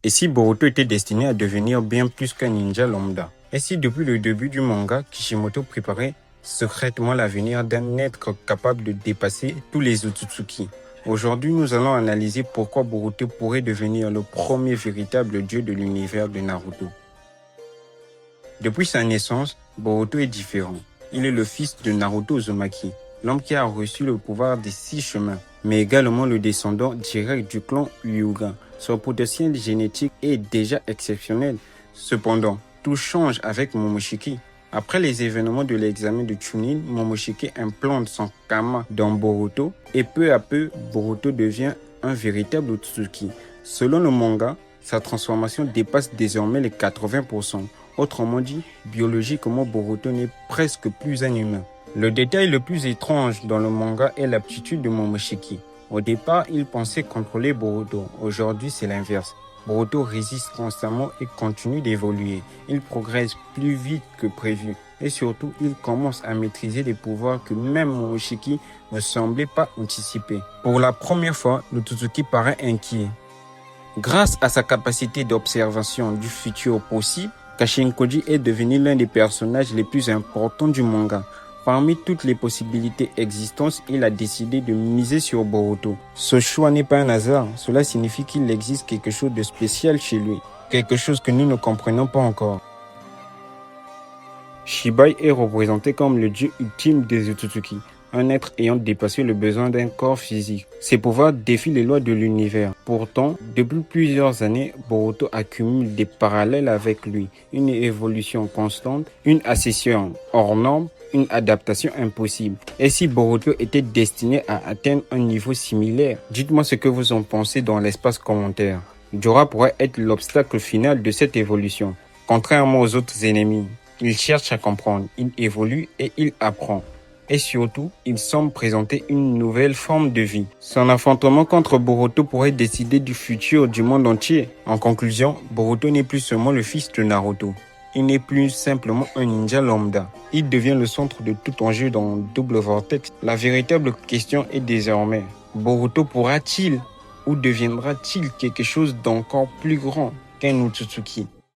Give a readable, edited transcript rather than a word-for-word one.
Et si Boruto était destiné à devenir bien plus qu'un ninja lambda? Et si depuis le début du manga, Kishimoto préparait secrètement l'avenir d'un être capable de dépasser tous les Otsutsuki? Aujourd'hui, nous allons analyser pourquoi Boruto pourrait devenir le premier véritable dieu de l'univers de Naruto. Depuis sa naissance, Boruto est différent. Il est le fils de Naruto Uzumaki, l'homme qui a reçu le pouvoir des 6 chemins, mais également le descendant direct du clan Hyuga. Son potentiel génétique est déjà exceptionnel. Cependant, tout change avec Momoshiki. Après les événements de l'examen de Chunin, Momoshiki implante son karma dans Boruto et peu à peu, Boruto devient un véritable Otsutsuki. Selon le manga, sa transformation dépasse désormais les 80%. Autrement dit, biologiquement, Boruto n'est presque plus un humain. Le détail le plus étrange dans le manga est l'aptitude de Momoshiki. Au départ, il pensait contrôler Boruto. Aujourd'hui, c'est l'inverse. Boruto résiste constamment et continue d'évoluer. Il progresse plus vite que prévu. Et surtout, il commence à maîtriser des pouvoirs que même Momoshiki ne semblait pas anticiper. Pour la première fois, le Totsuki paraît inquiet. Grâce à sa capacité d'observation du futur possible, Kashinkoji est devenu l'un des personnages les plus importants du manga. Parmi toutes les possibilités existantes, il a décidé de miser sur Boruto. Ce choix n'est pas un hasard, cela signifie qu'il existe quelque chose de spécial chez lui, quelque chose que nous ne comprenons pas encore. Shibai est représenté comme le dieu ultime des Otsutsuki, un être ayant dépassé le besoin d'un corps physique. Ses pouvoirs défient les lois de l'univers. Pourtant, depuis plusieurs années, Boruto accumule des parallèles avec lui, une évolution constante, une ascension hors norme, une adaptation impossible. Et si Boruto était destiné à atteindre un niveau similaire? Dites-moi ce que vous en pensez dans l'espace commentaire. Jorah pourrait être l'obstacle final de cette évolution. Contrairement aux autres ennemis, il cherche à comprendre, il évolue et il apprend. Et surtout, il semble présenter une nouvelle forme de vie. Son affrontement contre Boruto pourrait décider du futur du monde entier. En conclusion, Boruto n'est plus seulement le fils de Naruto. Il n'est plus simplement un ninja lambda. Il devient le centre de tout enjeu dans Double Vortex. La véritable question est désormais, Boruto pourra-t-il ou deviendra-t-il quelque chose d'encore plus grand qu'un Otsutsuki?